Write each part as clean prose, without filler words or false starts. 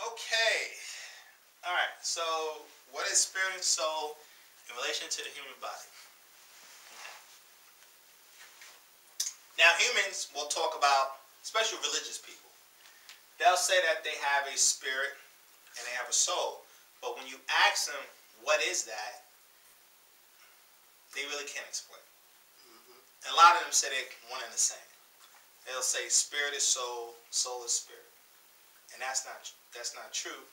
Okay. Alright, so what is spirit and soul in relation to the human body? Now humans will talk about, especially religious people, they'll say that they have a spirit and they have a soul. But when you ask them, what is that? They really can't explain. And a lot of them say they're one and the same. They'll say spirit is soul, soul is spirit. And that's not true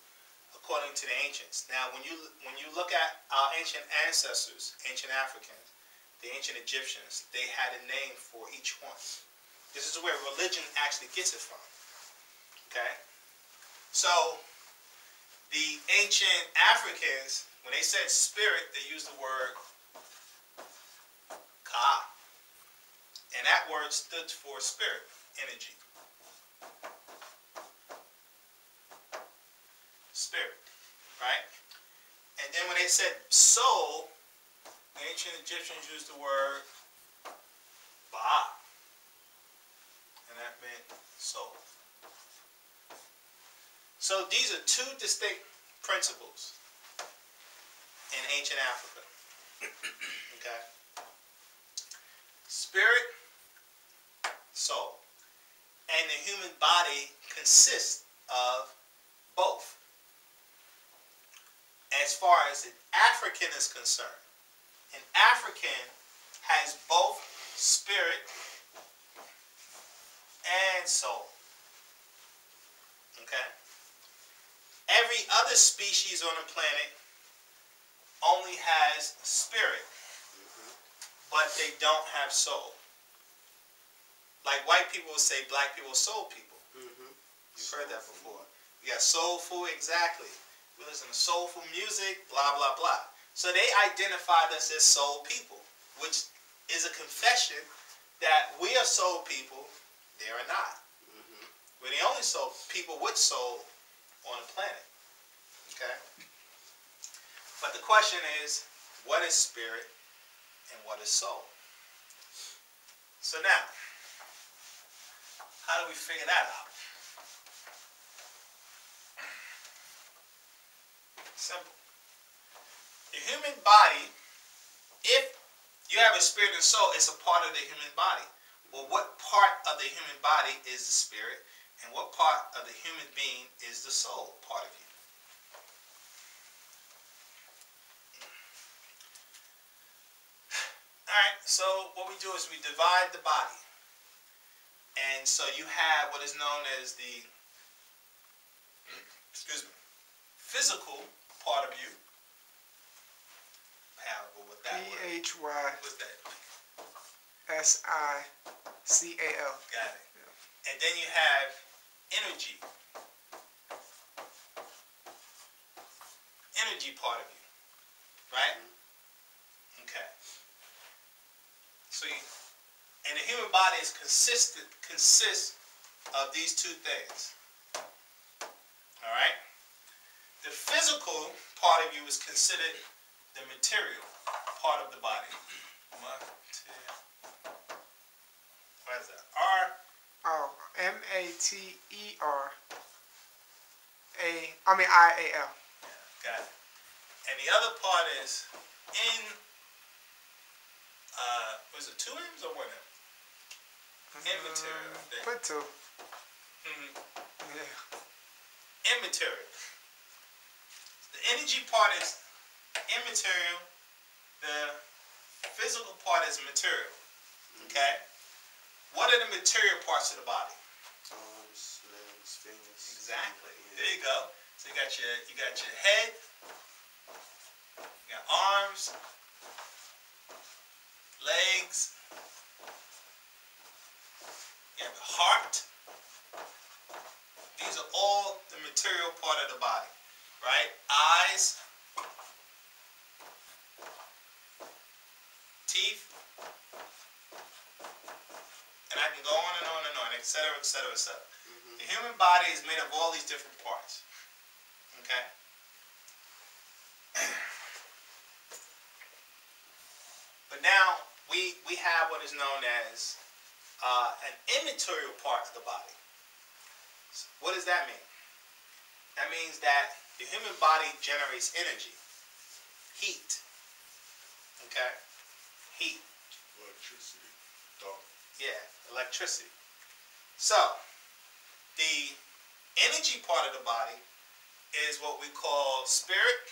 according to the ancients. Now when you look at our ancient ancestors, ancient Africans, the ancient Egyptians, they had a name for each one. This is where religion actually gets it from. Okay? So the ancient Africans, when they said spirit, they used the word ka. And that word stood for spirit, energy. Spirit, right? And then when they said soul, the ancient Egyptians used the word Paa. And that meant soul. So these are two distinct principles in ancient Africa. Okay? Spirit, soul. And the human body consists of both. As far as an African is concerned, an African has both spirit and soul. Okay? Every other species on the planet only has spirit, but they don't have soul. Like white people will say black people are soul people. You've heard that before. You got soulful, exactly. We listen to soulful music, blah, blah, blah. So they identified us as soul people, which is a confession that we are soul people, they are not. We're the only soul people with soul on the planet. Okay? But the question is, what is spirit and what is soul? So now, how do we figure that out? Simple. The human body, if you have a spirit and soul, it's a part of the human body. Well, what part of the human body is the spirit, and what part of the human being is the soul part of you? Alright, so what we do is we divide the body. And so you have what is known as the, physical part of you. With that PHYSICAL. Got it. Yeah. And then you have energy. Energy part of you. Right? Okay. So and the human body is consists of these two things. Alright? The physical part of you is considered the material part of the body. What is that? IAL. Yeah, got it. And the other part is was it 2 M's or 1 M? Immaterial. Put 2. Yeah. Immaterial. The energy part is immaterial. The physical part is material. Okay? What are the material parts of the body? Arms, legs, fingers. Exactly. There you go. So you got your head, you got arms, legs, you have the heart. These are all the material part of the body, right? Eyes, teeth, and I can go on and on and on, etc., etc., etc. The human body is made of all these different parts. Okay? But now we have what is known as an immaterial part of the body. So what does that mean? That means that the human body generates energy, heat. Okay? Heat. Electricity. Thought. Yeah, electricity. So, the energy part of the body is what we call spirit,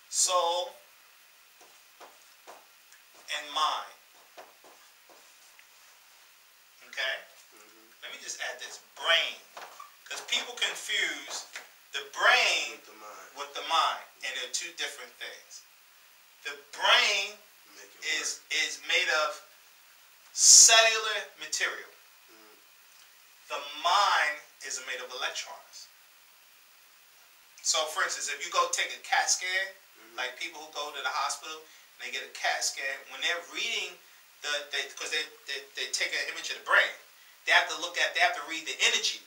soul, and mind. Okay? Let me just add this, brain. Because people confuse the brain with the mind. And they're two different things. The brain is made of cellular material. The mind is made of electrons. So, for instance, if you go take a CAT scan, like people who go to the hospital and they get a CAT scan, when they're reading because they take an image of the brain, they have to read the energy.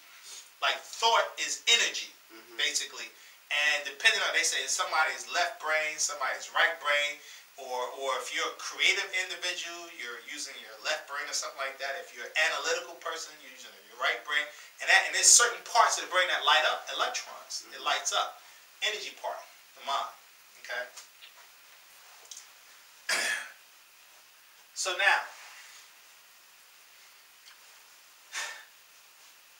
Like thought is energy, basically. And depending on, they say somebody's left brain, somebody's right brain, or if you're a creative individual, you're using your left brain or something like that. If you're an analytical person, you're using your right brain. And there's certain parts of the brain that light up, electrons. It lights up. Energy part, the mind. Okay? So now,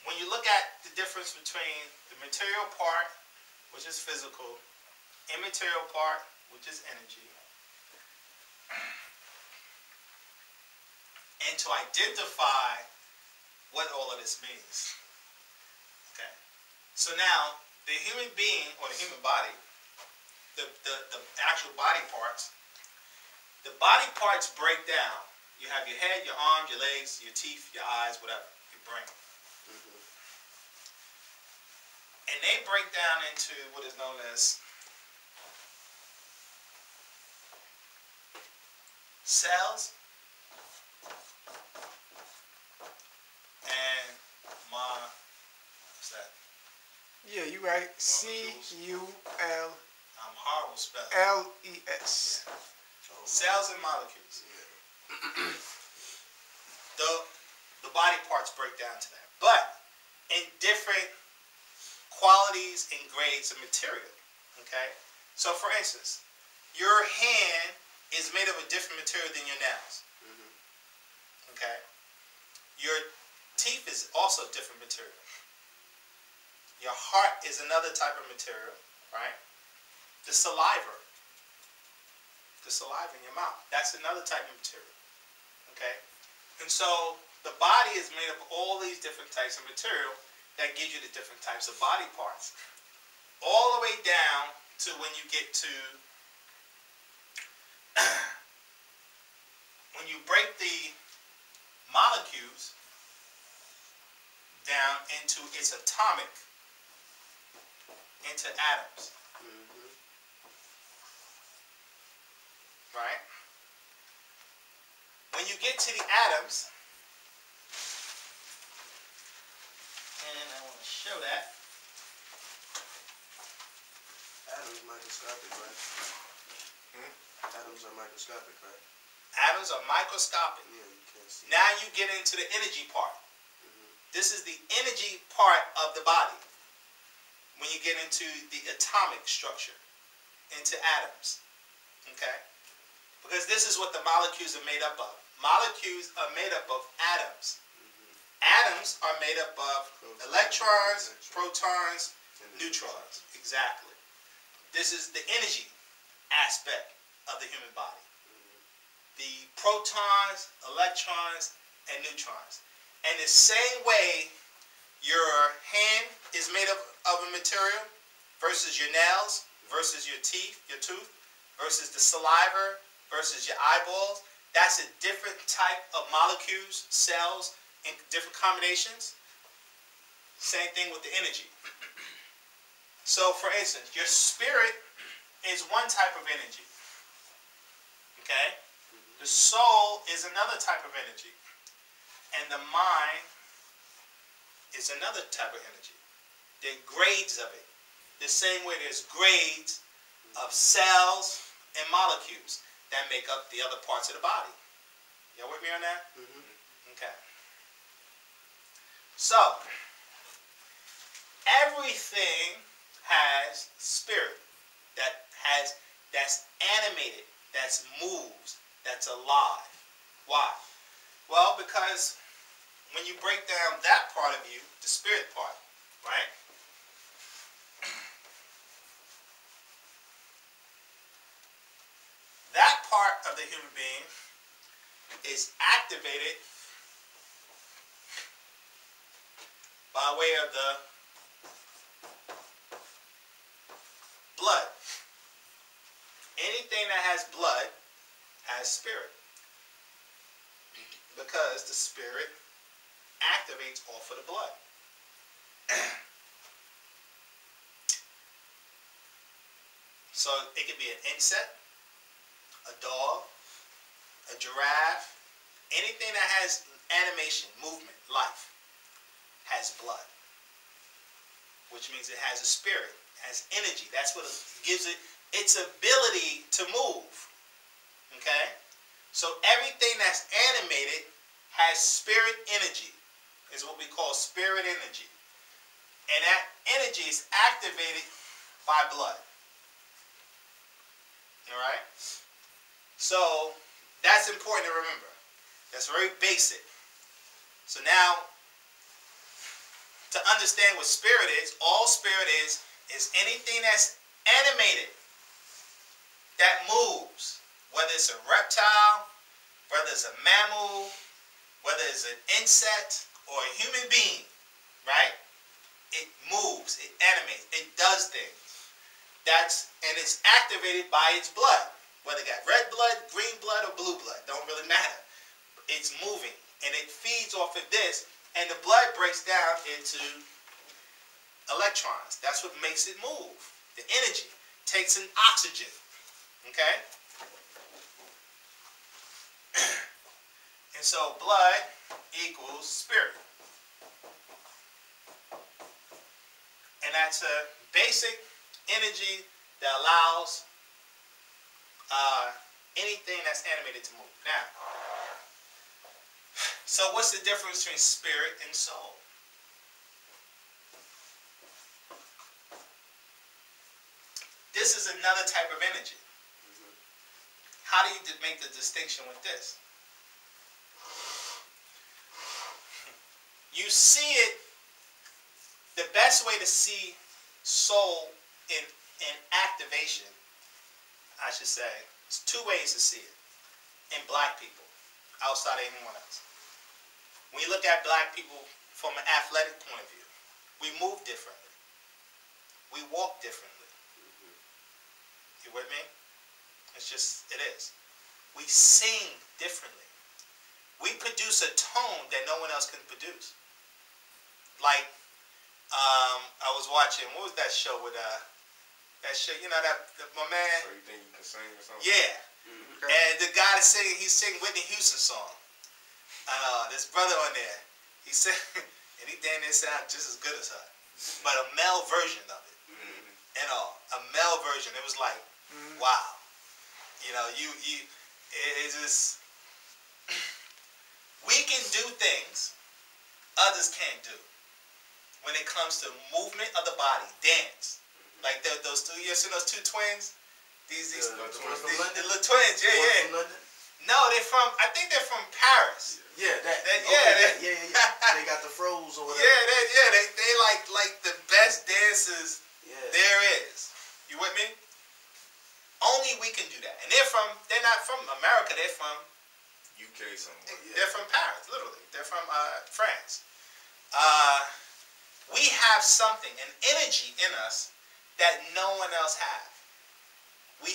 when you look at the difference between the material part, which is physical, immaterial part, which is energy, and to identify what all of this means. Okay. So now, the human being, or the human body, the actual body parts, the body parts break down. You have your head, your arms, your legs, your teeth, your eyes, whatever, your brain. And they break down into what is known as cells and what's that? Yeah, you right. C-U-L. I'm horrible spelling. L-E-S. Yeah. Cells and molecules. The body parts break down to that. But in different qualities and grades of material. Okay? So for instance, your hand is made of a different material than your nails. Okay? Your teeth is also different material. Your heart is another type of material, right? The saliva in your mouth, that's another type of material. Okay? And so the body is made of all these different types of material that gives you the different types of body parts. All the way down to when you get to when you break the molecules down into its atomic, into atoms. Right? When you get to the atoms, and I want to show that. Atoms microscopic, right? Atoms are microscopic, right? Atoms are microscopic. Yeah, you can't see. Now you get into the energy part. This is the energy part of the body. When you get into the atomic structure, into atoms. Okay? Because this is what the molecules are made up of. Molecules are made up of atoms. Atoms are made up of electrons, protons, neutrons. Exactly. This is the energy aspect of the human body. The protons, electrons, and neutrons. And the same way your hand is made up of a material versus your nails, versus your teeth, your tooth, versus the saliva, versus your eyeballs, that's a different type of molecules, cells, in different combinations. Same thing with the energy. So, for instance, your spirit is one type of energy. Okay? The soul is another type of energy. And the mind is another type of energy. There are grades of it. The same way there's grades of cells and molecules that make up the other parts of the body. Y'all with me on that? Okay. So, everything has spirit. That's animated, that's moves, that's alive. Why? Well, because when you break down that part of you, the spirit part, right? That part of the human being is activated by way of the blood. Anything that has blood has spirit, because the spirit activates off of the blood. So it could be an insect, a dog, a giraffe, anything that has animation, movement, life, has blood, which means it has a spirit, has energy. That's what gives it its ability to move. Okay? So everything that's animated has spirit energy, is what we call spirit energy. And that energy is activated by blood. Alright? So that's important to remember. That's very basic. So now, to understand what spirit is, all spirit is anything that's animated, that moves, whether it's a reptile, whether it's a mammal, whether it's an insect or a human being, right? It moves, it animates, it does things. And it's activated by its blood. Whether it got red blood, green blood, or blue blood, don't really matter. It's moving, and it feeds off of this, and the blood breaks down into electrons. That's what makes it move. The energy takes in oxygen. Okay? And so blood equals spirit. And that's a basic energy that allows anything that's animated to move. Now, so what's the difference between spirit and soul? This is another type of energy. How do you make the distinction with this? You see it, the best way to see soul in activation, I should say, it's two ways to see it in black people, outside of anyone else. When you look at black people from an athletic point of view, we move differently. We walk differently. You with me? It's just, it is. We sing differently. We produce a tone that no one else can produce. Like, I was watching, what was that show with, that show, you know, my man. So you think you can sing or something? Yeah. Mm-hmm. And the guy that's singing, he's singing Whitney Houston song. This brother on there, he said, and he damn near sound just as good as her. But a male version of it. Mm-hmm. And all. A male version. It was like, wow. You know, it's just, we can do things others can't do when it comes to movement of the body, dance. Like those two, you ever seen those two twins? These little twins from London? the little twins, yeah. From London? No, I think they're from Paris. Yeah, yeah. They got the froze or whatever. Yeah, they like the best dancers there is. You with me? Only we can do that. And they're not from America, they're from UK somewhere. They're from Paris, literally. They're from France. We have something, an energy in us that no one else has. We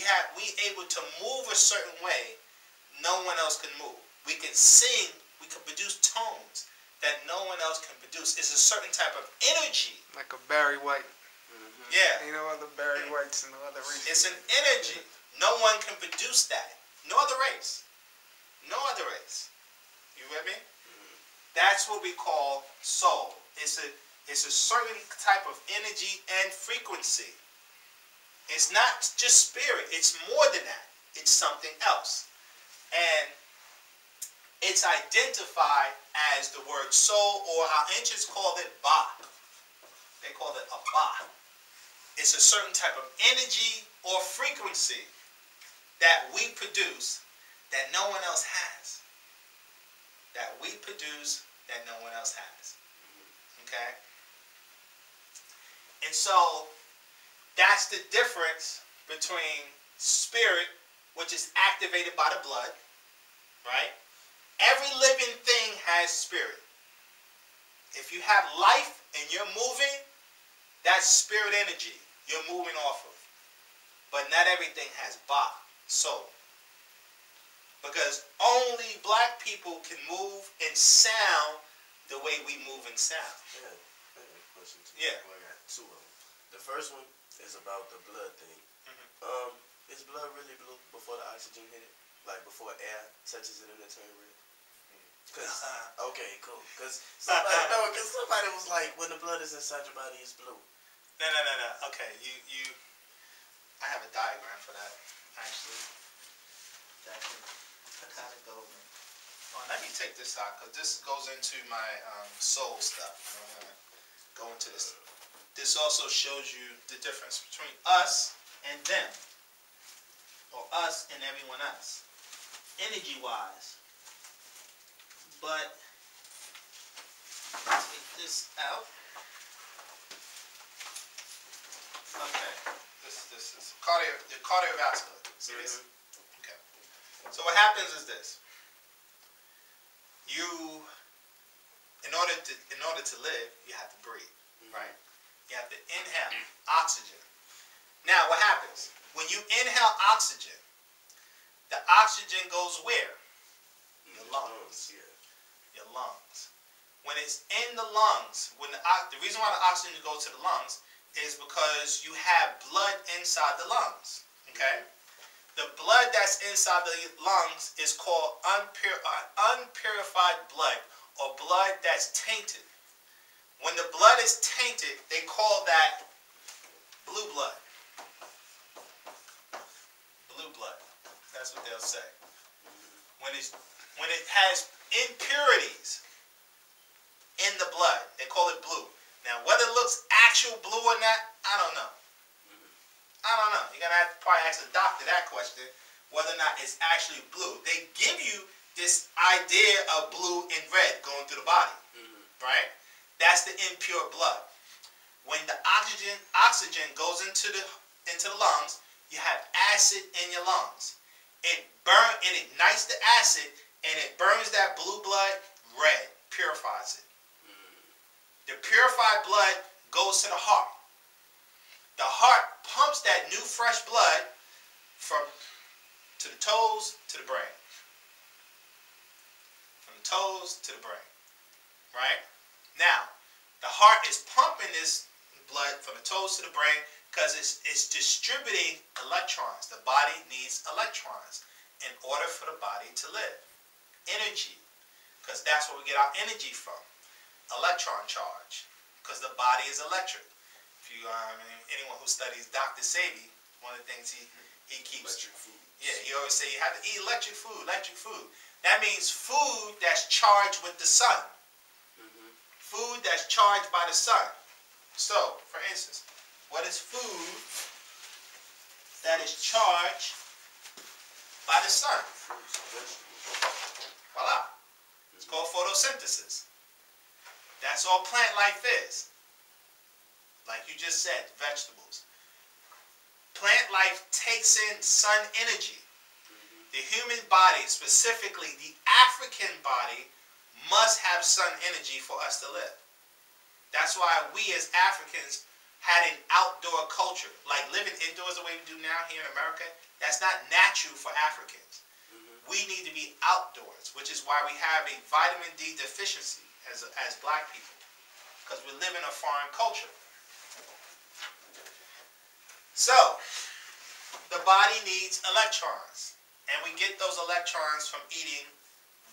able to move a certain way no one else can move. We can sing, we can produce tones that no one else can produce. It's a certain type of energy. Like a Barry White. Mm-hmm. Yeah. You know, other Barry Whites and other races. It's an energy. No one can produce that. No other race. No other race. You with me? Mm-hmm. That's what we call soul. It's a certain type of energy and frequency. It's not just spirit. It's more than that. It's something else. And it's identified as the word soul, or our ancients called it Ba. They called it it's a certain type of energy or frequency that we produce that no one else has. That we produce that no one else has. Okay? And so that's the difference between spirit, which is activated by the blood, right? Every living thing has spirit. If you have life and you're moving, that's spirit energy you're moving off of. But not everything has ba, soul. Because only black people can move and sound the way we move and sound. Yeah, I got a question too. Yeah. Well, I got two of them. The first one is about the blood thing. Is blood really blue before the oxygen hit it? Like before air touches it and it turns red? Okay, cool. Because somebody was like, when the blood is inside your body, it's blue. No. Okay, I have a diagram for that, actually. That kind of goes in. Oh, let me take this out, because this goes into my soul stuff. I'm going to go into this. This also shows you the difference between us and them. Or us and everyone else. Energy-wise. But, take this out. Okay. This is cardiovascular. See this? Okay. So what happens is this. In order to live, you have to breathe, right? You have to inhale oxygen. Now, what happens? When you inhale oxygen, the oxygen goes where? Your lungs. Your lungs. When it's in the lungs, the reason why the oxygen goes to the lungs is because you have blood inside the lungs. Okay? The blood that's inside the lungs is called unpurified blood, or blood that's tainted. When the blood is tainted, they call that blue blood. Blue blood. That's what they'll say. When it has impurities in the blood, they call it blue. Now, whether it looks actual blue or not, I don't know. I don't know. You're going to have to probably ask the doctor that question, whether or not it's actually blue. They give you this idea of blue and red going through the body, right? That's the impure blood. When the oxygen goes into the lungs, you have acid in your lungs. It ignites the acid, and it burns that blue blood red, purifies it. The purified blood goes to the heart. The heart pumps that new fresh blood to the toes to the brain. From the toes to the brain. Right? Now, the heart is pumping this blood from the toes to the brain because it's distributing electrons. The body needs electrons in order for the body to live. Energy, because that's where we get our energy from. Electron charge, because the body is electric. If you, anyone who studies Dr. Sebi, one of the things he keeps. Electric food. Yeah, he always say you have to eat electric food. Electric food. That means food that's charged with the sun. Food that's charged by the sun. So, for instance, what is food that is charged by the sun? Voila. It's called photosynthesis. That's all plant life is. Like you just said, vegetables. Plant life takes in sun energy. The human body, specifically the African body, must have sun energy for us to live. That's why we as Africans had an outdoor culture. Like living indoors the way we do now here in America, that's not natural for Africans. We need to be outdoors, which is why we have a vitamin D deficiency as black people, because we live in a foreign culture. So, the body needs electrons, and we get those electrons from eating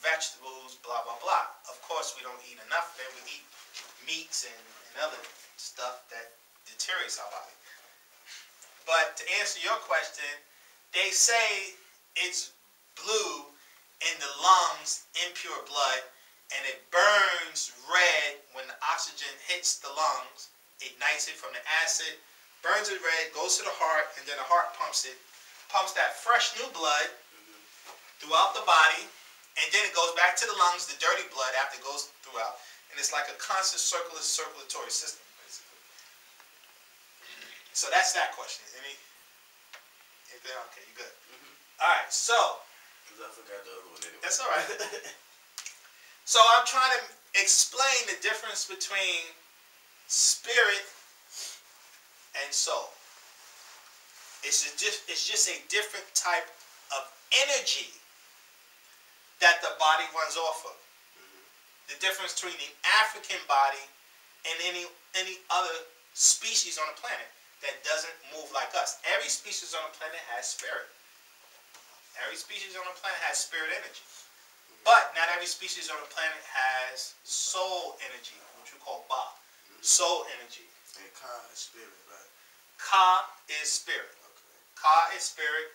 vegetables, blah, blah, blah. Of course, we don't eat enough of it. We eat meats and other stuff that deteriorates our body. But to answer your question, they say it's blue in the lungs, impure blood, and it burns red when the oxygen hits the lungs, ignites it from the acid, burns it red, goes to the heart, and then the heart pumps that fresh new blood throughout the body, and then it goes back to the lungs, the dirty blood after it goes throughout, and it's like a constant circulatory system, basically. So that's that question. Anything? Okay, you good. All right, so. Because I forgot the other one anyway. That's all right. So I'm trying to explain the difference between spirit and soul. It's just a different type of energy that the body runs off of. The difference between the African body and any other species on the planet that doesn't move like us. Every species on the planet has spirit. Every species on the planet has spirit energy. But not every species on the planet has soul energy, which we call Ba. Soul energy. And Ka is spirit, right? Ka is spirit. Okay. Ka is spirit,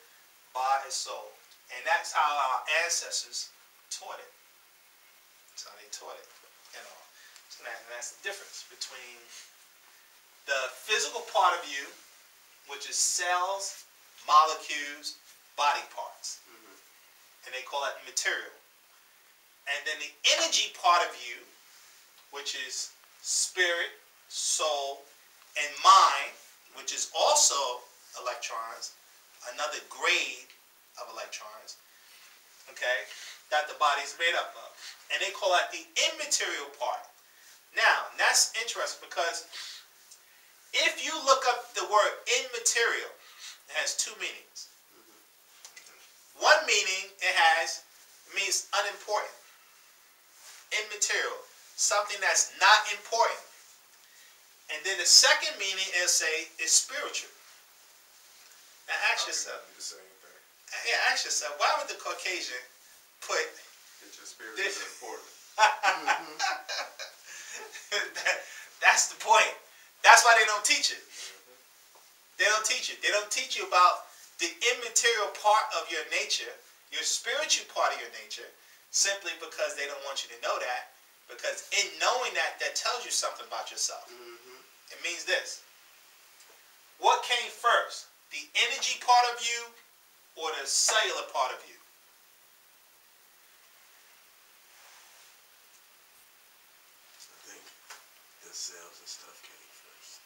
Ba is soul. And that's how our ancestors taught it. That's how they taught it. You know. So that's the difference between the physical part of you, which is cells, molecules, body parts. And they call that material. And then the energy part of you, which is spirit, soul, and mind, which is also electrons, another grade of electrons, okay, that the body is made up of. And they call that the immaterial part. Now, that's interesting because if you look up the word immaterial, it has two meanings. One meaning means unimportant. Immaterial. Something that's not important. And then the second meaning is spiritual. Now ask yourself. The same thing. Yeah, ask yourself, why would the Caucasian put It's your spirit is important. That's the point. That's why they don't teach it. They don't teach it. They don't teach you about the immaterial part of your nature, your spiritual part of your nature, simply because they don't want you to know that. Because in knowing that, that tells you something about yourself. It means this. What came first? The energy part of you or the cellular part of you? I think the cells and stuff came first.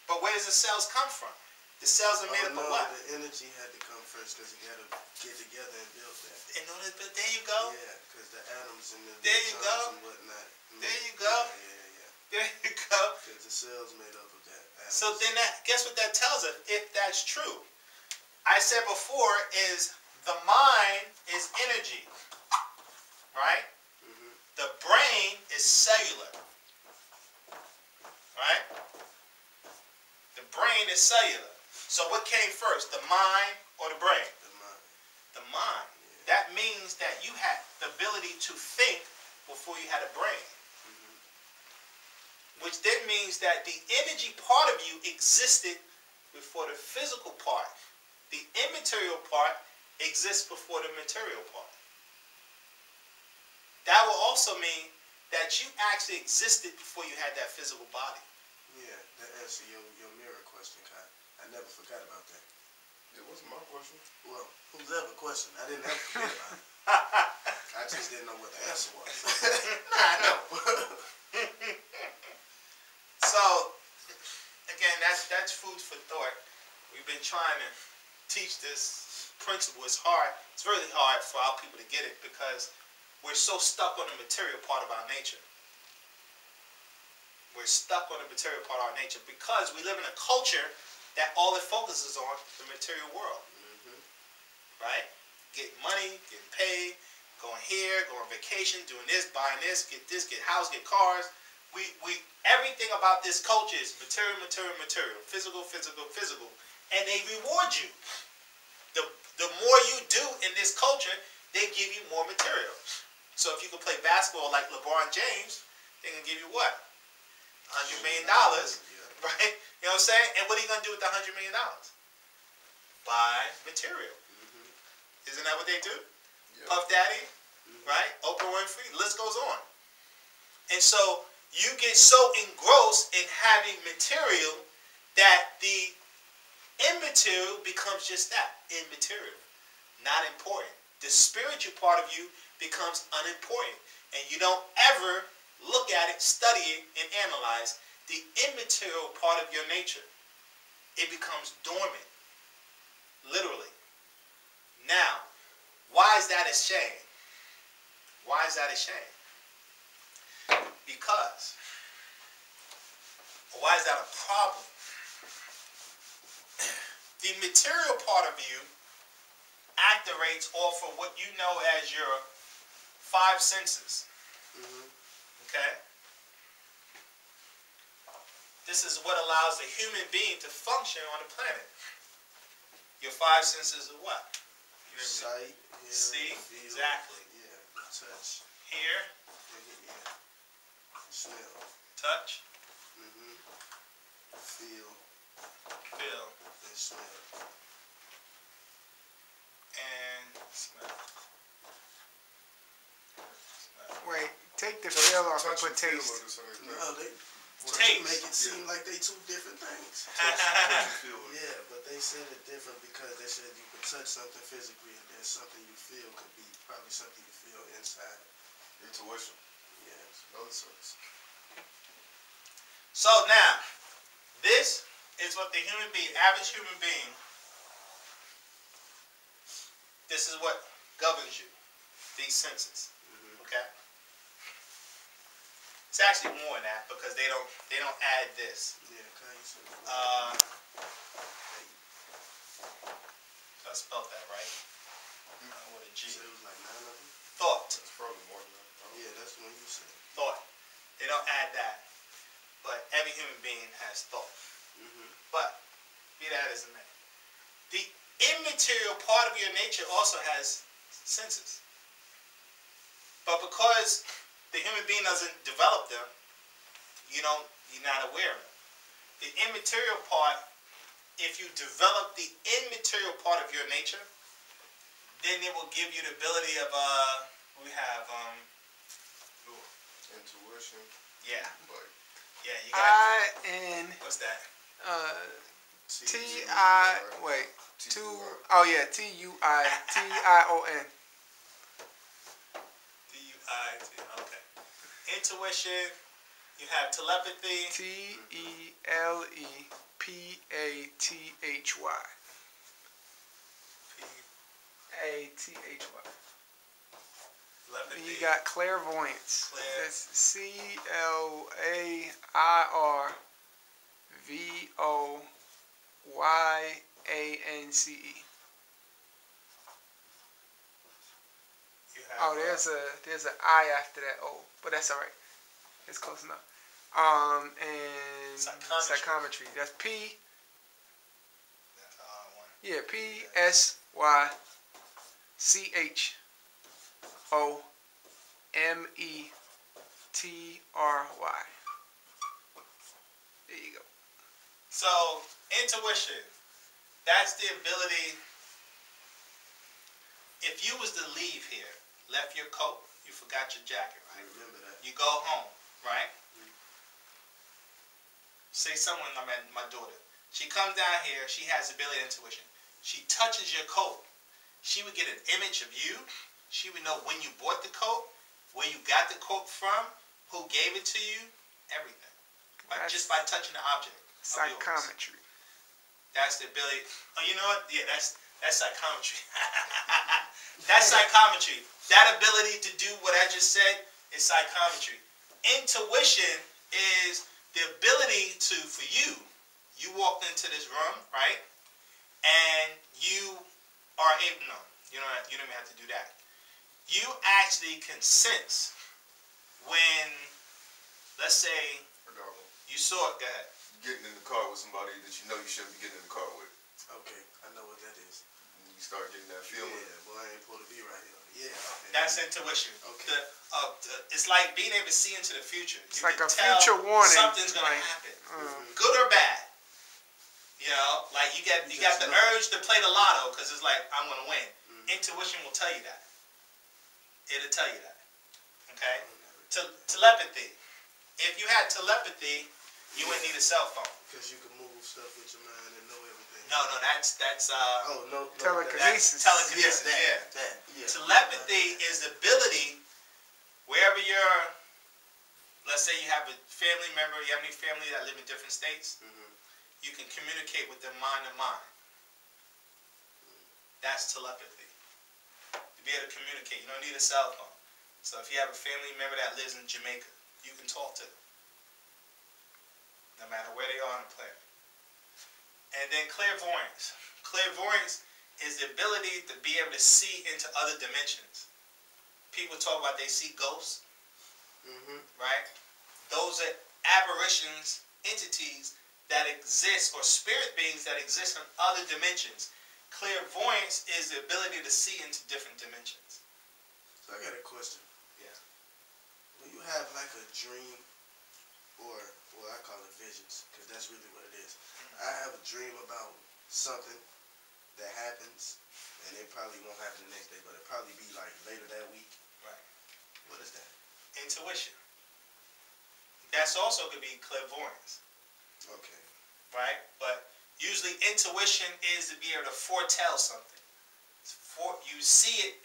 But where does the cells come from? The cells are made up of what? The energy had to come first because it had to get together and build that. In order, but there you go. Yeah, because the atoms and the There you go. and whatnot. There you go. Yeah. There you go. Because the cells made up of that. Atoms. So then guess what that tells us, if that's true? I said before is the mind is energy, right? The brain is cellular, right? The brain is cellular. So what came first, the mind or the brain? The mind. The mind. Yeah. That means that you had the ability to think before you had a brain. Which then means that the energy part of you existed before the physical part. The immaterial part exists before the material part. That will also mean that you actually existed before you had that physical body. Yeah, that answers your mirror question, Kai. I never forgot about that. It wasn't my question. Well, whose ever question? I didn't ever forget about it. I just didn't know what the answer was. Nah, I know. So, again, that's food for thought. We've been trying to teach this principle. It's hard. It's really hard for our people to get it because we're so stuck on the material part of our nature. We're stuck on the material part of our nature because we live in a culture that all it focuses on the material world. Right? Getting money, getting paid, going here, going on vacation, doing this, buying this, get house, get cars. Everything about this culture is material, physical, and they reward you. The more you do in this culture, they give you more material. So if you can play basketball like LeBron James, they can give you what? $100 million, right? You know what I'm saying? And what are you going to do with the $100 million? Buy material. Isn't that what they do? Yeah. Puff Daddy, right? Oprah Winfrey, the list goes on. And so you get so engrossed in having material that the immaterial becomes just that, immaterial, not important. The spiritual part of you becomes unimportant, and you don't ever look at it, study it, and analyze the immaterial part of your nature. It becomes dormant, literally. Now, why is that a shame? Why is that a shame? Because, why is that a problem? The material part of you activates off of what you know as your 5 senses. Okay? This is what allows the human being to function on the planet. Your 5 senses of what? Sight, see, feel, exactly. Yeah, touch. Hear, Yeah. Smell. touch, Feel. feel, And smell. and smell. Wait, take the feel off and Touch put and feel taste. are the same thing. No, they Taste. make it seem like they 2 different things. Touch and feel. Yeah, but they said it different because they said you could touch something physically and then something you feel could be probably something you feel inside. Intuition. Yes. Another sense. So now, this is what the human being, average human being, this is what governs you, these senses. Okay? It's actually more than that because they don't add this. Yeah, okay. I spelled that right. With a G. So it was like 9 of them? Thought. That's probably more than that. Yeah, that's the one you said. Thought. They don't add that. But every human being has thought. But, be that as it may. The immaterial part of your nature also has senses. But because the human being doesn't develop them, you're not aware of them. The immaterial part, if you develop the immaterial part of your nature, then it will give you the ability of we have Intuition. yeah. Like, Yeah, you got I-N what's that? T-I wait. Oh yeah, T-U-I-T-I-O-N. D-U-I-T. Okay. Intuition. You have telepathy. T-E-L-E-P-A-T-H-Y. A-T-H-Y. And you got clairvoyance. That's C-L-A-I-R-V-O-Y-A-N-C-E. Oh, there's an I after that O, but that's all right. It's close enough. And psychometry. That's P. That's the hard one. Yeah, P-S-Y-C-H-O-M-E-T-R-Y. There you go. So, intuition. That's the ability. If you was to leave here, left your coat, you forgot your jacket, right? I remember that. You go home, right? Say someone, my daughter. She comes down here, she has the ability of intuition. She touches your coat. She would get an image of you. She would know when you bought the coat, where you got the coat from, who gave it to you, everything. Right? Just by touching the object. Psychometry. That's the ability. Oh, you know what? Yeah, that's psychometry. That's psychometry. That ability to do what I just said is psychometry. Intuition is the ability for you walked into this room, right? And you are able, no, you don't even have to do that. You actually can sense when, let's say, you saw it, go ahead. Getting in the car with somebody that you know you shouldn't be getting in the car with. Okay, I know what that is. And you start getting that feeling. Yeah, boy, I ain't supposed to be right here. Yeah. Okay. That's intuition. Okay. It's like being able to see into the future. It's You like can a tell future warning. something's gonna happen, good or bad. You know, like you got the urge to play the lotto because it's like I'm gonna win. Intuition will tell you that. It'll tell you that. Okay. Telepathy. If you had telepathy, You wouldn't need a cell phone. Because you can move stuff with your mind and know everything. No, that's telekinesis. Telekinesis, Yeah. Telepathy is the ability wherever you're. Let's say you have a family member. You have any family that live in different states. You can communicate with them mind to mind. That's telepathy. To be able to communicate, you don't need a cell phone. So if you have a family member that lives in Jamaica, you can talk to them. No matter where they are on the planet. And then clairvoyance. Clairvoyance is the ability to be able to see into other dimensions. People talk about they see ghosts. Right? Those are apparitions, entities that exist, or spirit beings that exist in other dimensions. Clairvoyance is the ability to see into different dimensions. So I got a question. Yeah. When you have like a dream, or I call it visions, because that's really what it is. I have a dream about something that happens, and it probably won't happen the next day, but it'll probably be like later that week. Right. What is that? Intuition. That's also could be clairvoyance. Okay. Right? But usually intuition is to be able to foretell something. You see it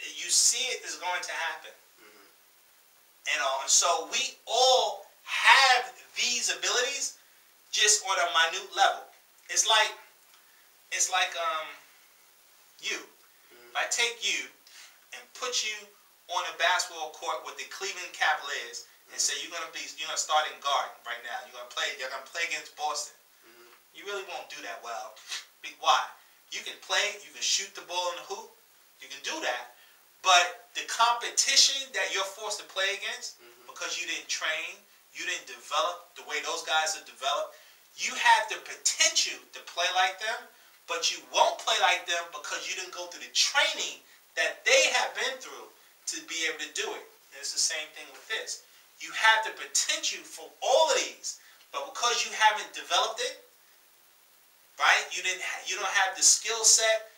is going to happen. And so we all have these abilities just on a minute level. It's like you. If I take you and put you on a basketball court with the Cleveland Cavaliers and say you're gonna start in guard right now. You're gonna play against Boston. You really won't do that well. Why? You can play, you can shoot the ball in the hoop, you can do that, but the competition that you're forced to play against, because you didn't train, you didn't develop the way those guys are developed, you have the potential to play like them, but you won't play like them because you didn't go through the training that they have been through to be able to do it. And it's the same thing with this. You have the potential for all of these, but because you haven't developed it, right? You don't have the skill set,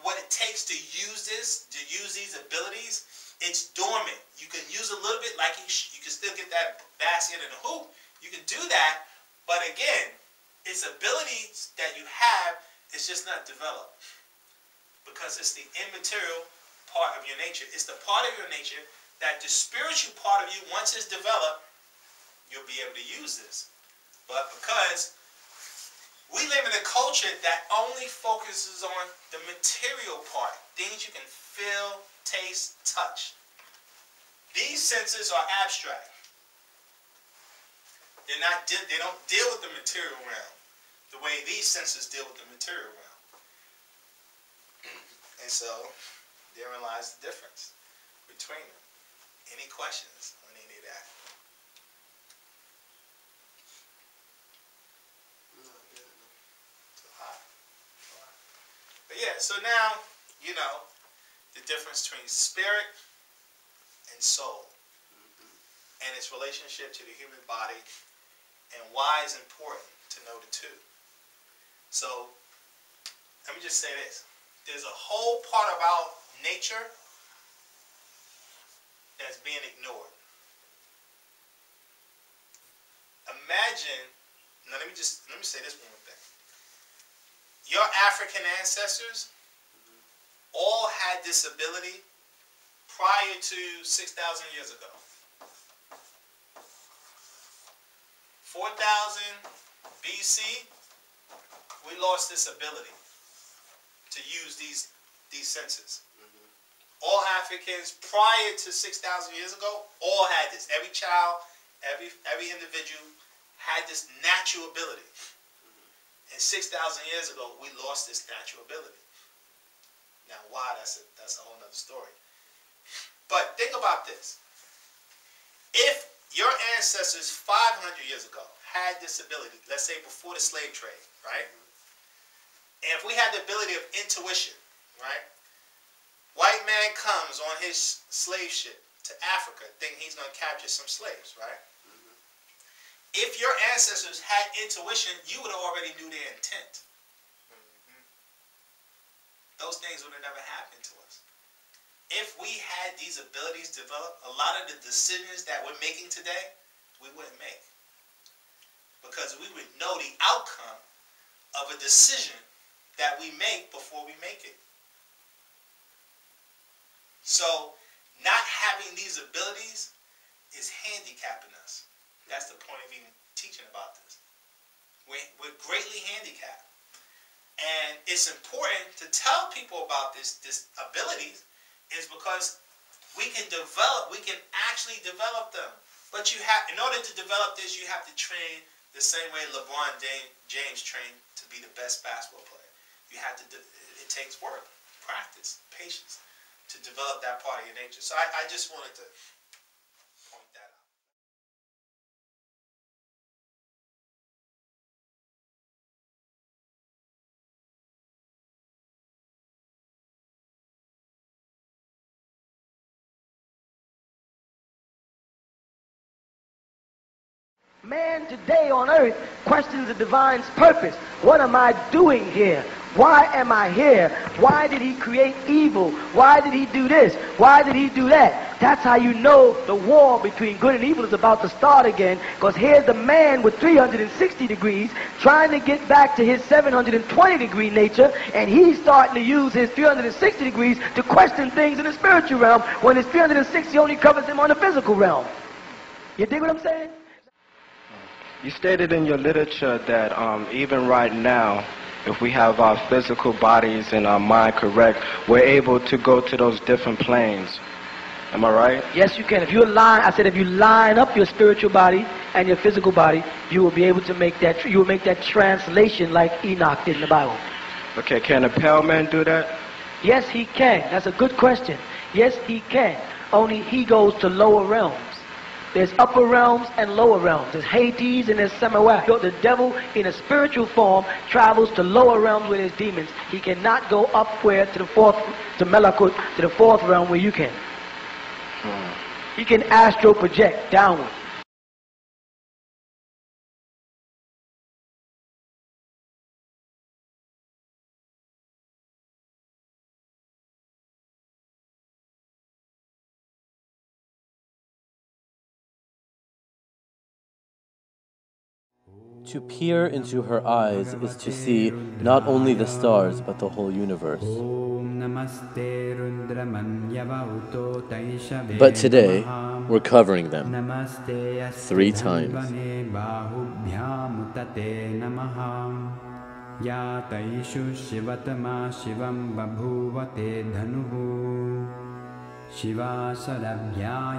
what it takes to use these abilities. It's dormant. You can use a little bit, like you can still get that basket in the hoop. You can do that, but again, it's abilities that you have. It's just not developed because it's the immaterial part of your nature. It's the part of your nature that the spiritual part of you, once it's developed, you'll be able to use this. But because we live in a culture that only focuses on the material part, things you can feel, taste, touch. These senses are abstract. They don't deal with the material realm the way these senses deal with the material realm. And so, therein lies the difference between them. Any questions on any of that? But yeah, so now you know the difference between spirit and soul, and its relationship to the human body, and why it's important to know the two. So let me just say this. There's a whole part about nature that's being ignored. Imagine, now let me say this one thing. Your African ancestors all had this ability prior to 6,000 years ago. 4,000 BC, we lost this ability to use these senses. All Africans prior to 6,000 years ago all had this. Every child, every individual had this natural ability. And 6,000 years ago, we lost this natural ability. Now, why? That's a whole other story. But think about this. If your ancestors 500 years ago had this ability, let's say before the slave trade, right? And if we had the ability of intuition, right? White man comes on his slave ship to Africa, thinking he's going to capture some slaves, right? If your ancestors had intuition, you would have already knew their intent. Those things would have never happened to us. If we had these abilities developed, a lot of the decisions that we're making today, we wouldn't make. because we would know the outcome of a decision that we make before we make it. So not having these abilities is handicapping us. That's the point of even teaching about this. We're greatly handicapped. And it's important to tell people about this abilities is because we can actually develop them. But in order to develop this, you have to train the same way LeBron James trained to be the best basketball player. You have to, it takes work, practice, patience to develop that part of your nature. So I just wanted to point that out. Man today on earth questions the divine's purpose. What am I doing here? Why am I here? Why did he create evil? Why did he do this? Why did he do that? That's how you know the war between good and evil is about to start again, because here's the man with 360 degrees trying to get back to his 720 degree nature, and he's starting to use his 360 degrees to question things in the spiritual realm when his 360 only covers him on the physical realm. You dig what I'm saying? You stated in your literature that even right now, if we have our physical bodies and our mind correct, we're able to go to those different planes. Am I right? Yes, you can. If you line up your spiritual body and your physical body, you will be able to make that. You will make that translation like Enoch did in the Bible. Okay. Can a pale man do that? Yes, he can. That's a good question. Yes, he can. Only he goes to lower realms. There's upper realms and lower realms. There's Hades and there's Samawa. The devil in a spiritual form travels to lower realms where there's demons. He cannot go up where to the fourth, to Malakut, to the fourth realm where you can. He can astral project downward. To peer into her eyes is to see not only the stars but the whole universe. But today, we're covering them 3 times.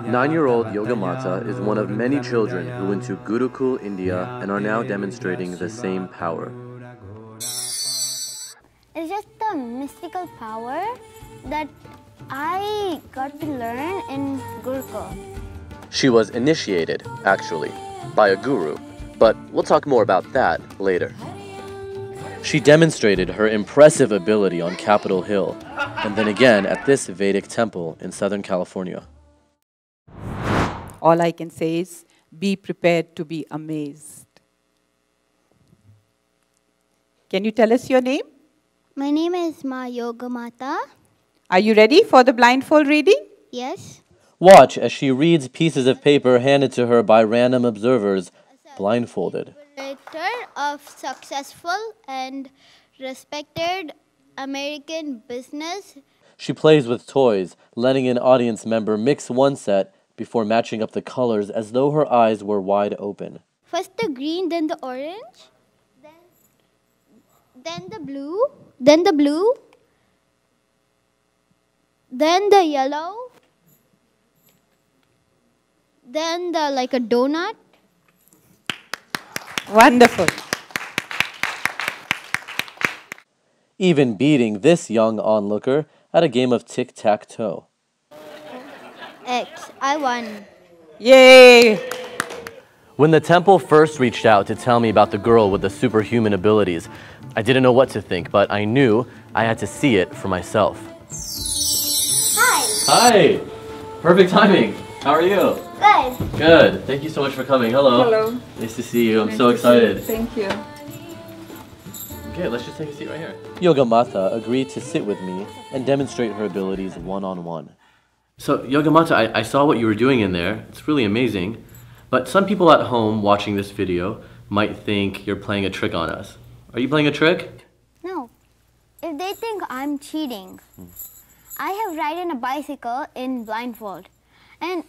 Nine-year-old Yogamata is one of many children who went to Gurukul, India, and are now demonstrating the same power. It's just a mystical power that I got to learn in Gurukul. She was initiated, actually, by a guru, but we'll talk more about that later. She demonstrated her impressive ability on Capitol Hill, and then again at this Vedic temple in Southern California. All I can say is, be prepared to be amazed. Can you tell us your name? My name is Ma Yogamata. Are you ready for the blindfold reading? Yes. Watch as she reads pieces of paper handed to her by random observers, blindfolded. Director of successful and respected American business. She plays with toys, letting an audience member mix one set before matching up the colors as though her eyes were wide open. First the green, then the orange, then the blue, then the blue, then the yellow, then the like a donut. Wonderful. Even beating this young onlooker at a game of tic-tac-toe. X, I won. Yay! When the temple first reached out to tell me about the girl with the superhuman abilities, I didn't know what to think, but I knew I had to see it for myself. Hi. Hi! Perfect timing. How are you? Good. Good. Thank you so much for coming. Hello. Hello. Nice to see you. I'm so excited. Thank you. Okay, let's just take a seat right here. Yogamata agreed to sit with me and demonstrate her abilities one-on-one. So, Yogamata, I saw what you were doing in there. It's really amazing. But some people at home watching this video might think you're playing a trick on us. Are you playing a trick? No. If they think I'm cheating, I have ridden a bicycle in blindfold. And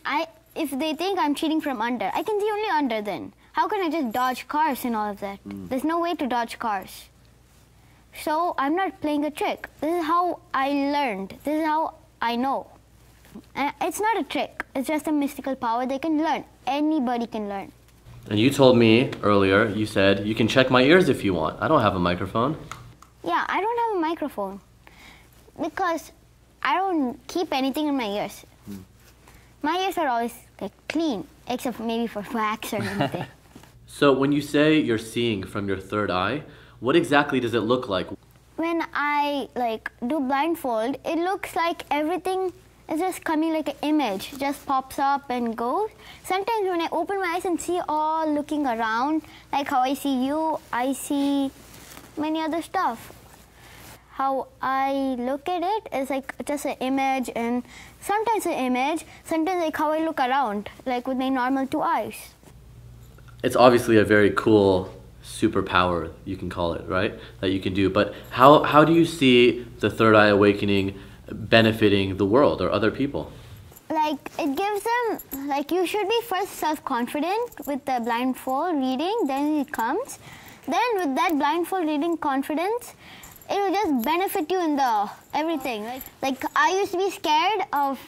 if they think I'm cheating from under, I can see only under then. How can I just dodge cars and all of that? There's no way to dodge cars. So I'm not playing a trick. This is how I learned. This is how I know. It's not a trick. It's just a mystical power they can learn. Anybody can learn. And you told me earlier, you said, you can check my ears if you want. I don't have a microphone. Yeah, I don't have a microphone because I don't keep anything in my ears. My ears are always like clean, except maybe for wax or anything. So when you say you're seeing from your third eye, what exactly does it look like? When I do blindfold, it looks like everything is just coming like an image, just pops up and goes. Sometimes when I open my eyes and see all looking around, like how I see you, I see many other stuff. How I look at it is like just an image, and sometimes an image, sometimes like how I look around, like with my normal two eyes. It's obviously a very cool superpower, you can call it, right? That you can do. But how do you see the third eye awakening benefiting the world or other people? Like it gives them, like you should be first self-confident with the blindfold reading, then it comes. Then with that blindfold reading confidence, it will just benefit you in the everything. Like I used to be scared of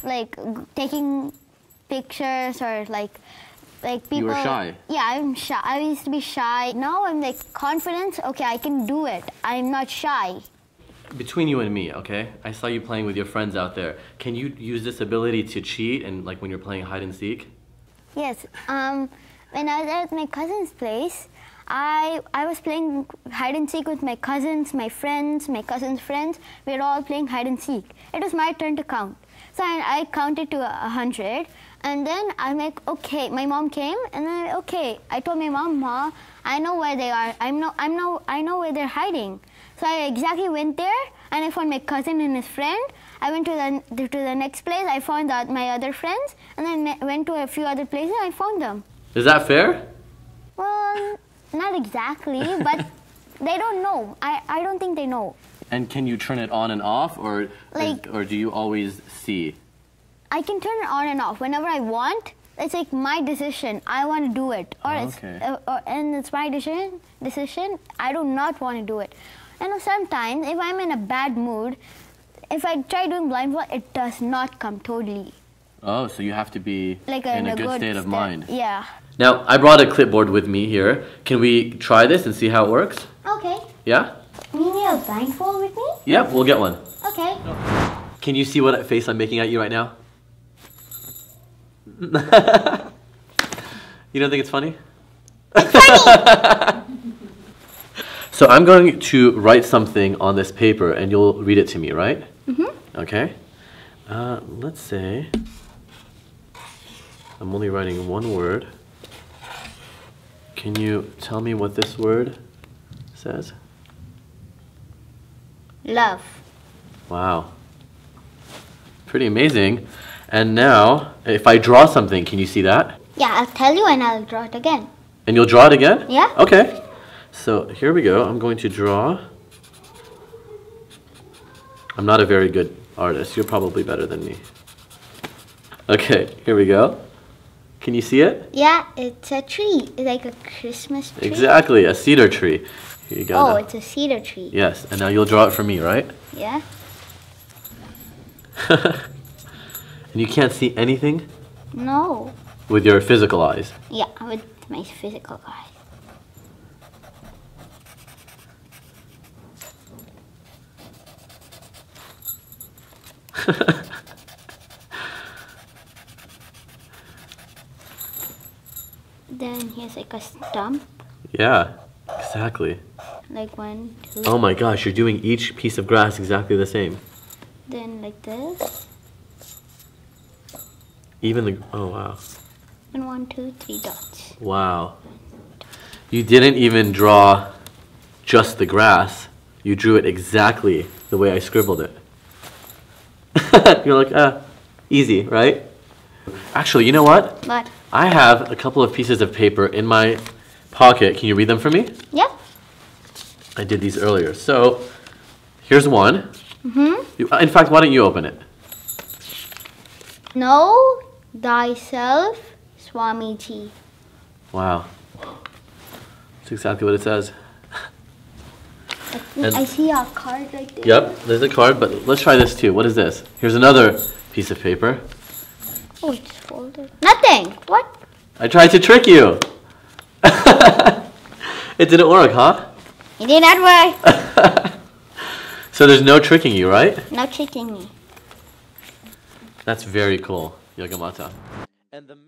taking pictures or like people. You were shy. Yeah, I'm shy. I used to be shy. Now I'm like confident. Okay, I can do it. I'm not shy. Between you and me, okay? I saw you playing with your friends out there. Can you use this ability to cheat and like when you're playing hide and seek? Yes. When I was at my cousin's place, I was playing hide and seek with my cousins, my friends, my cousin's friends. We were all playing hide and seek. It was my turn to count. So I counted to 100, and then I'm like, okay. My mom came, and then okay. I told my mom, Ma, I know where they are. I know where they're hiding. So I exactly went there, and I found my cousin and his friend. I went to the next place. I found my other friends, and then went to a few other places. I found them. Is that fair? Well, not exactly, but they don't know. I don't think they know. And can you turn it on and off, or do you always see? I can turn it on and off whenever I want. It's like my decision. I want to do it, or and it's my decision. I do not want to do it. And sometimes, if I'm in a bad mood, if I try doing blindfold, it does not come totally. Oh, so you have to be in a good state of mind. Yeah. Now, I brought a clipboard with me here. Can we try this and see how it works? Okay. Yeah? You need a blindfold with me? Yep, we'll get one. Okay. Can you see what face I'm making at you right now? You don't think it's funny? It's funny! So I'm going to write something on this paper and you'll read it to me, right? Mm-hmm. Okay. Let's say I'm only writing one word. Can you tell me what this word says? Love. Wow. Pretty amazing. And now, if I draw something, can you see that? Yeah, I'll tell you and I'll draw it again. And you'll draw it again? Yeah. Okay. So here we go. I'm going to draw. I'm not a very good artist. You're probably better than me. Okay, here we go. Can you see it? Yeah, it's a tree. It's like a Christmas tree. Exactly, a cedar tree. Here you go. Oh, now. it's a cedar tree. Yes, and now you'll draw it for me, right? Yeah. And you can't see anything? No. With your physical eyes? Yeah, with my physical eyes. Then here's like a stump. Yeah, exactly. Like 1, 2. Oh my gosh, you're doing each piece of grass exactly the same. Then like this. Even the, oh wow. And 1, 2, 3 dots. Wow. You didn't even draw just the grass. You drew it exactly the way I scribbled it. You're like, easy, right? Actually, you know what? What? I have a couple of pieces of paper in my pocket. Can you read them for me? Yep. I did these earlier. So, here's one. Mm-hmm. In fact, why don't you open it? Know thyself, Swamiji. Wow. That's exactly what it says. I see a card right there. Yep, there's a card, but let's try this too. What is this? Here's another piece of paper. Oh, it's folded. Nothing. What? I tried to trick you. It didn't work, huh? It did not work. So there's no tricking you, right? No tricking me. That's very cool, Yogamata. And the And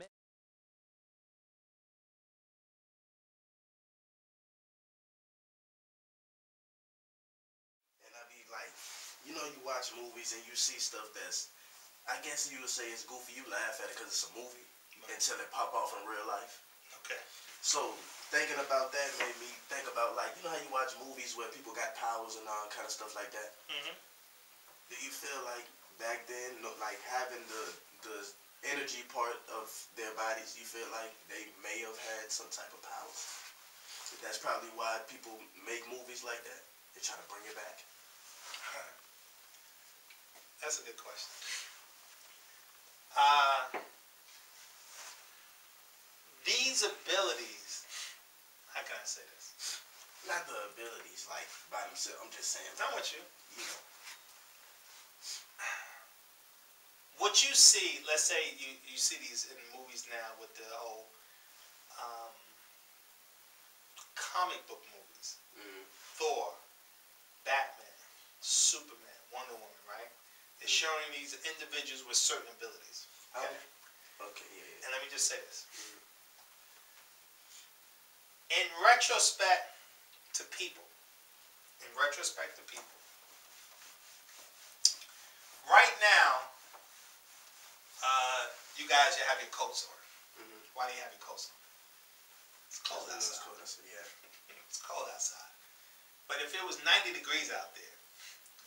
I be like, you know, you watch movies and you see stuff that's, I guess you would say it's goofy. You laugh at it because it's a movie until it pop off in real life. Okay. So thinking about that made me think about, like, you know how you watch movies where people got powers and all kind of stuff like that? Mm-hmm. Do you feel like back then, like having the energy part of their bodies, you feel like they may have had some type of powers? So that's probably why people make movies like that. They try to bring it back. That's a good question. These abilities, how can I say this? Not the abilities, like, by themselves. I'm just saying. I'm with you. You know. What you see, let's say you see these in movies now with the whole comic book movies. Thor, Batman, Superman, Wonder Woman, right? They're showing these individuals with certain abilities. Okay? Okay, yeah. And let me just say this. In retrospect to people, right now, you guys, you have your coats on. Why do you have your coats on? It's cold outside. Yeah. It's cold outside. But if it was 90 degrees out there,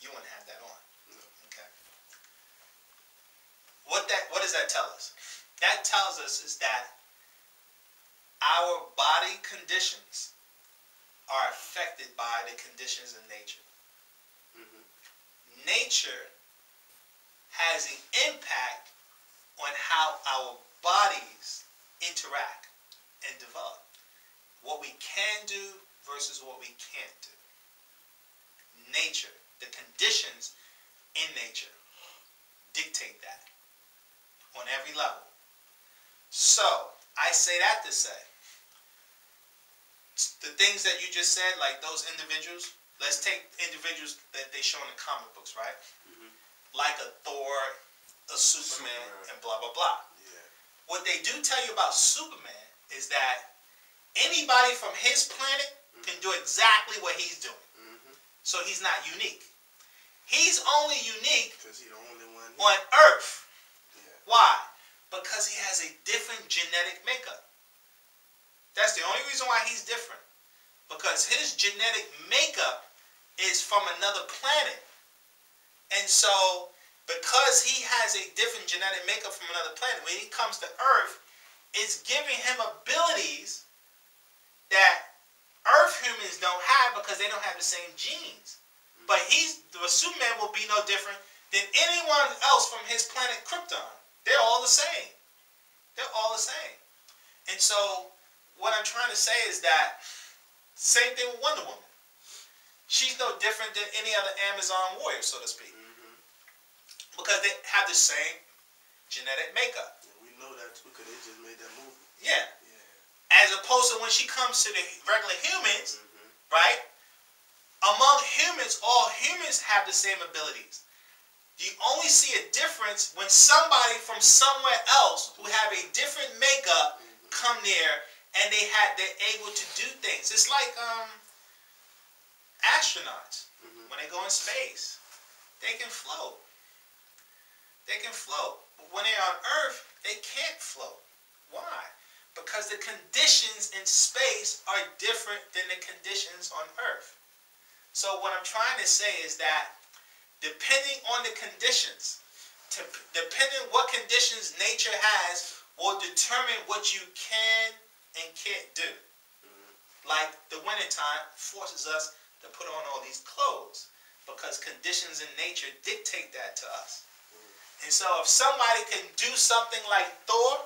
you wouldn't have that on. Okay. What does that tell us? That tells us is that our body conditions are affected by the conditions in nature. Nature has an impact on how our bodies interact and develop. What we can do versus what we can't do. Nature, the conditions in nature dictate that on every level. So, I say that to say, the things that you just said, like those individuals, let's take individuals that they show in the comic books, right? Like a Thor, a Superman, and blah, blah, blah. Yeah. What they do tell you about Superman is that anybody from his planet can do exactly what he's doing. So he's not unique. He's only unique because he's the only one on Earth. Yeah. Why? Because he has a different genetic makeup. That's the only reason why he's different. Because his genetic makeup is from another planet. And so, because he has a different genetic makeup from another planet, when he comes to Earth, it's giving him abilities that Earth humans don't have because they don't have the same genes. But Superman will be no different than anyone else from his planet Krypton. They're all the same. They're all the same. And so, what I'm trying to say is that, same thing with Wonder Woman. She's no different than any other Amazon warrior, so to speak. Because they have the same genetic makeup. And we know that because they just made that movie. Yeah. As opposed to when she comes to the regular humans, right? Among humans, all humans have the same abilities. You only see a difference when somebody from somewhere else who have a different makeup come there and they're able to do things. It's like astronauts when they go in space. They can float. They can float. But when they're on Earth, they can't float. Why? Because the conditions in space are different than the conditions on Earth. So what I'm trying to say is that depending on the conditions, depending what conditions nature has, will determine what you can and can't do. Like the wintertime forces us to put on all these clothes because conditions in nature dictate that to us. And so if somebody can do something like Thor,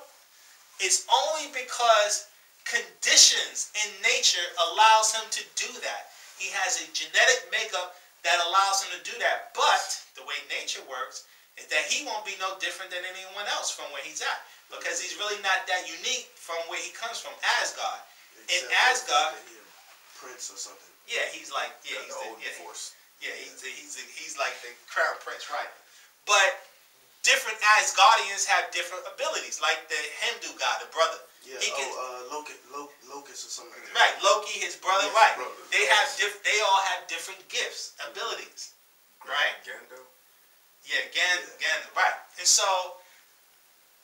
it's only because conditions in nature allows him to do that. He has a genetic makeup that allows him to do that. But the way nature works is that he won't be no different than anyone else from where he's at, because he's really not that unique from where he comes from, Asgard. In Asgard, prince or something. Yeah, he's like Force. Yeah, he's like the crown prince, right? But different Asgardians have different abilities, like the Hindu guy, the brother. Yeah, Locust or something like that. Right, Loki, his brother, right? They all have different gifts, abilities, right? Gandalf. Yeah, Gandalf, right? And so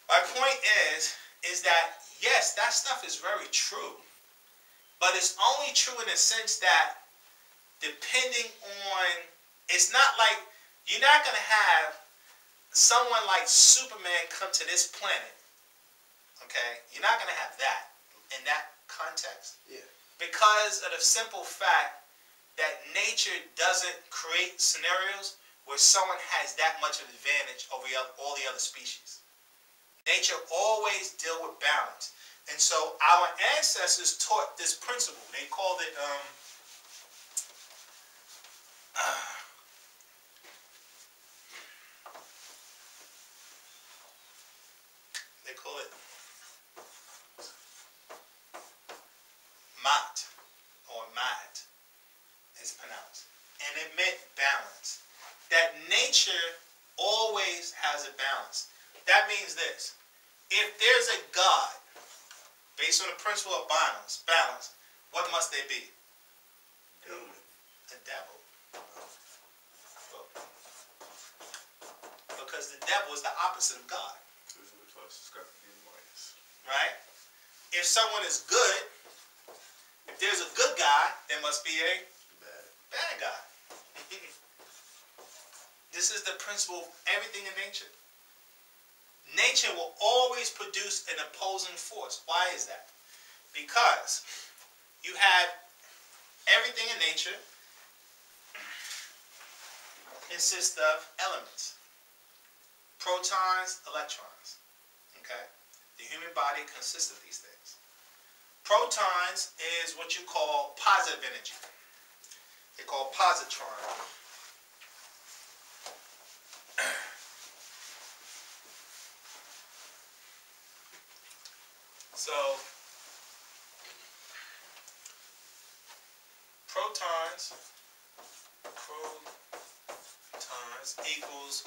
my point is that yes, that stuff is very true, but it's only true in the sense that depending on, it's not like you're not gonna have someone like Superman come to this planet. Okay, you're not gonna have that in that context. Yeah. Because of the simple fact that nature doesn't create scenarios where someone has that much of an advantage over all the other species. Nature always deal with balance. And so our ancestors taught this principle. They called it, Mat, or Mat, is pronounced. And it meant balance. That nature always has a balance. That means this. If there's a God, based on the principle of balance, what must they be? A devil. Because the devil is the opposite of God. Right? If someone is good, if there's a good guy, there must be a bad guy. This is the principle of everything in nature. Nature will always produce an opposing force. Why is that? Because you have everything in nature consists of elements. Protons, electrons. Okay? The human body consists of these things. Protons is what you call positive energy. They're called positrons. So, protons equals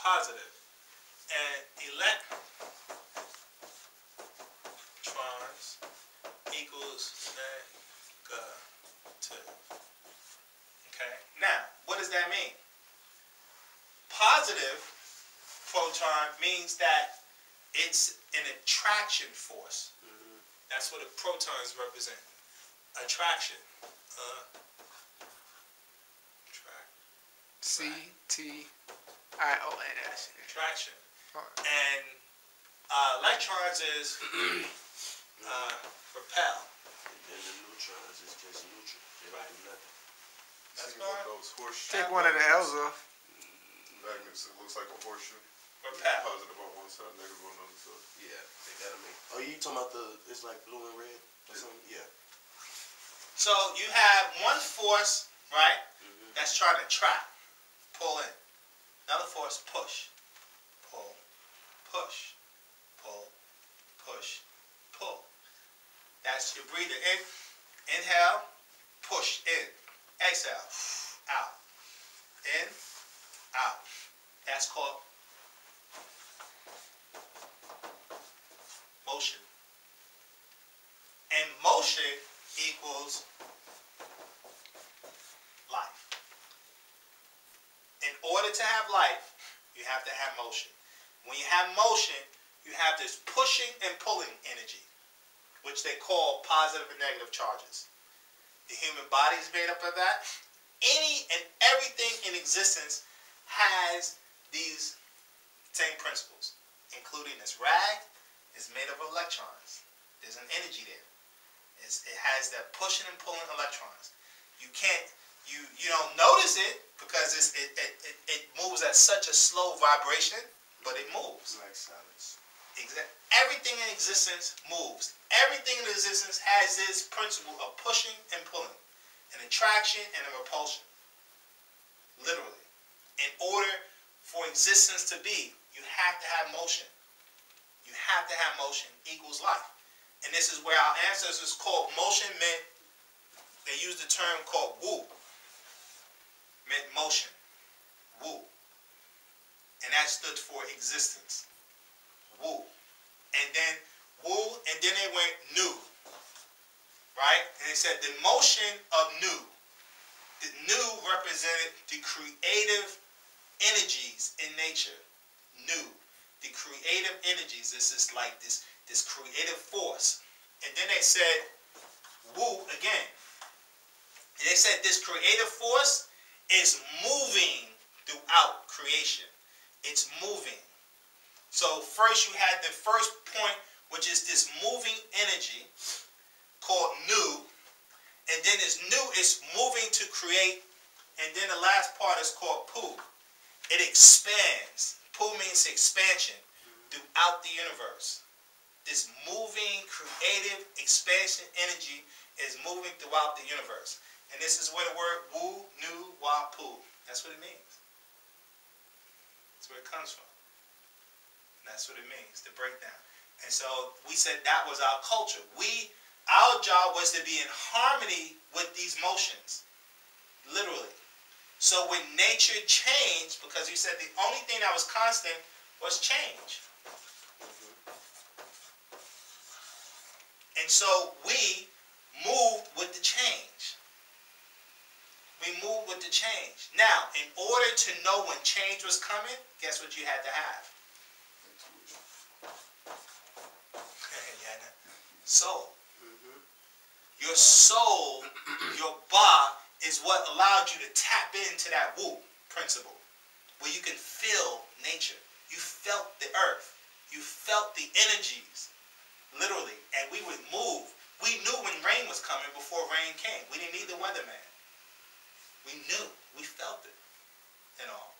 positive, and electrons equals negative. Okay, now, what does that mean? Positive proton means that it's an attraction force. That's what the protons represent. Attraction. C-T-I-O-N-S. Attraction. And electrons is repel. And the neutrons is just neutral. They don't do nothing. That's fine. Take one of the L's off. Magnets, it looks like a horseshoe. Repel. Positive on one side, negative on the other side. Yeah, they gotta make. Oh, you talking about it's like blue and red or something? Yeah. So you have one force, right? That's trying to trap, pull in. Another force, push, pull, push, pull, push, pull. That's your breather. Inhale, push in. Exhale, out. In, out. That's called motion. And motion equals life. In order to have life, you have to have motion. When you have motion, you have this pushing and pulling energy, which they call positive and negative charges. The human body is made up of that. Any and everything in existence has these same principles, including this rag is made of electrons. There's an energy there. It has that pushing and pulling electrons. You can't, you don't notice it because it moves at such a slow vibration, but it moves. Like silence. Everything in existence moves. Everything in existence has this principle of pushing and pulling, an attraction and a repulsion. Literally. In order for existence to be, you have to have motion. You have to have motion equals life. And this is where our ancestors called motion meant, they used the term called Wu. Meant motion. Wu. And that stood for existence. Wu. And then Wu, and then they went Nu. Right? And they said the motion of Nu. The Nu represented the creative energies in nature. Nu. The creative energies. This is like this creative force. And then they said Wu again. And they said this creative force is moving throughout creation. It's moving. So first you had the first point, which is this moving energy called Nu. And then this Nu is moving to create. And then the last part is called Pu. It expands. Pu means expansion throughout the universe. This moving, creative, expansion energy is moving throughout the universe. And this is where the word Wu-Nuwaupu, that's what it means. That's where it comes from. And that's what it means, the breakdown. And so we said that was our culture. Our job was to be in harmony with these motions, literally. So when nature changed, because you said the only thing that was constant was change. And so we moved with the change. We moved with the change. Now, in order to know when change was coming, guess what you had to have? Soul. Your soul, your Ba, is what allowed you to tap into that Wu principle, where you can feel nature. You felt the earth. You felt the energies, literally, and we would move. We knew when rain was coming before rain came. We didn't need the weatherman. We knew. We felt it and all.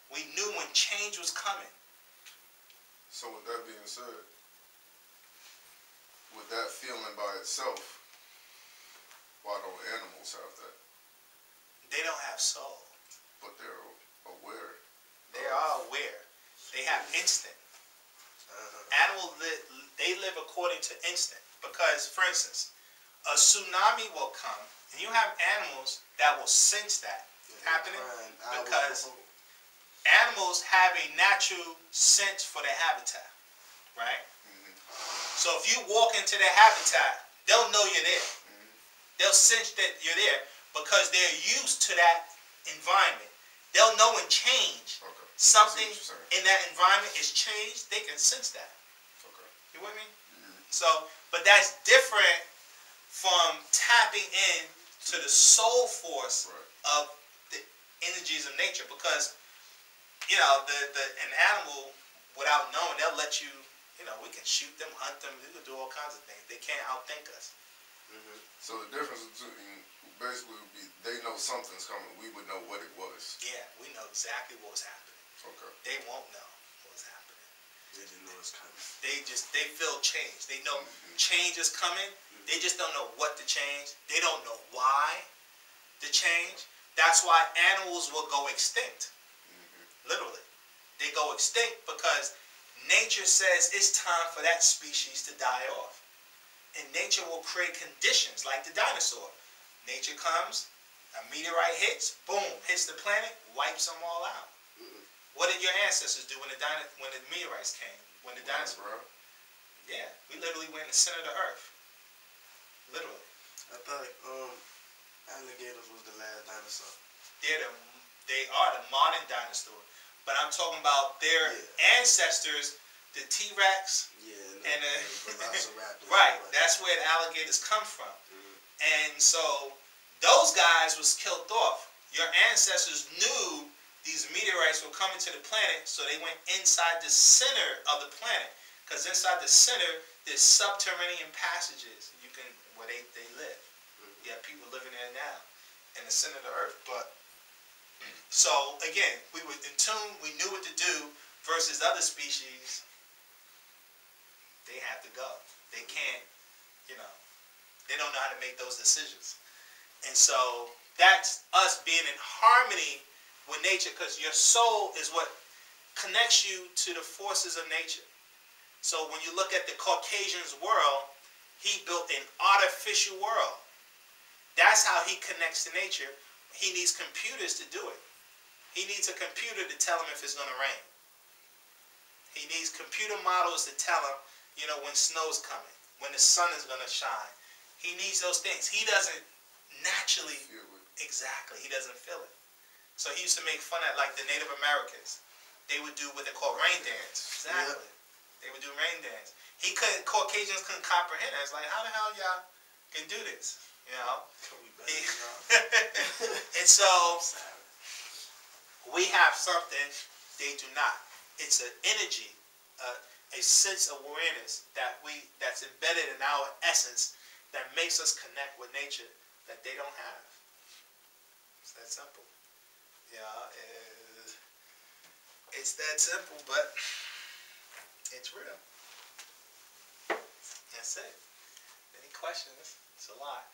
We knew when change was coming. So with that being said, with that feeling by itself, why don't animals have that? They don't have soul. But they're aware. They are aware. They have instinct. Animals, they live according to instinct. Because, for instance, a tsunami will come, and you have animals that will sense that happening. Because animals have a natural sense for their habitat. Right? So if you walk into their habitat, they'll know you're there. They'll sense that you're there because they're used to that environment. They'll know when change, something in that environment is changed, they can sense that. You with me? So, but that's different from tapping in to the soul force of the energies of nature, because, you know, an animal, without knowing, they'll let you, you know, we can shoot them, hunt them, we can do all kinds of things. They can't outthink us. So the difference between basically would be they know something's coming. We would know what it was. Yeah, we know exactly what was happening. They won't know what was happening. They didn't know it's coming. They feel change. They know change is coming. They just don't know what to change. They don't know why to change. That's why animals will go extinct. Literally. They go extinct because nature says it's time for that species to die off. And nature will create conditions like the dinosaur. Nature comes, a meteorite hits, boom, hits the planet, wipes them all out. What did your ancestors do when the meteorites came? When the dinosaurs? Yeah, we literally went in the center of the earth. Literally. I thought alligators was the last dinosaur. They are the modern dinosaur. But I'm talking about their ancestors, the T-Rex, and the right. That's where the alligators come from. And so those guys was killed off. Your ancestors knew these meteorites were coming to the planet, so they went inside the center of the planet. Because inside the center, there's subterranean passages you can where they live. You have people living there now in the center of the earth. But so again, we were in tune. We knew what to do. Versus other species, they have to go. They can't. They don't know how to make those decisions. And so that's us being in harmony with nature, because your soul is what connects you to the forces of nature. So when you look at the Caucasian's world, he built an artificial world. That's how he connects to nature. He needs computers to do it. He needs a computer to tell him if it's going to rain. He needs computer models to tell him, when snow's coming, when the sun is going to shine. He needs those things. He doesn't naturally, exactly, he doesn't feel it. So he used to make fun at like the Native Americans. They would do what they call rain dance. Exactly. Yeah. They would do rain dance. Caucasians couldn't comprehend it. It's like, how the hell y'all can do this? And so we have something they do not. It's an energy, a sense of awareness that's embedded in our essence that makes us connect with nature that they don't have. It's that simple. It's that simple, but it's real. That's it. Any questions? It's a lot.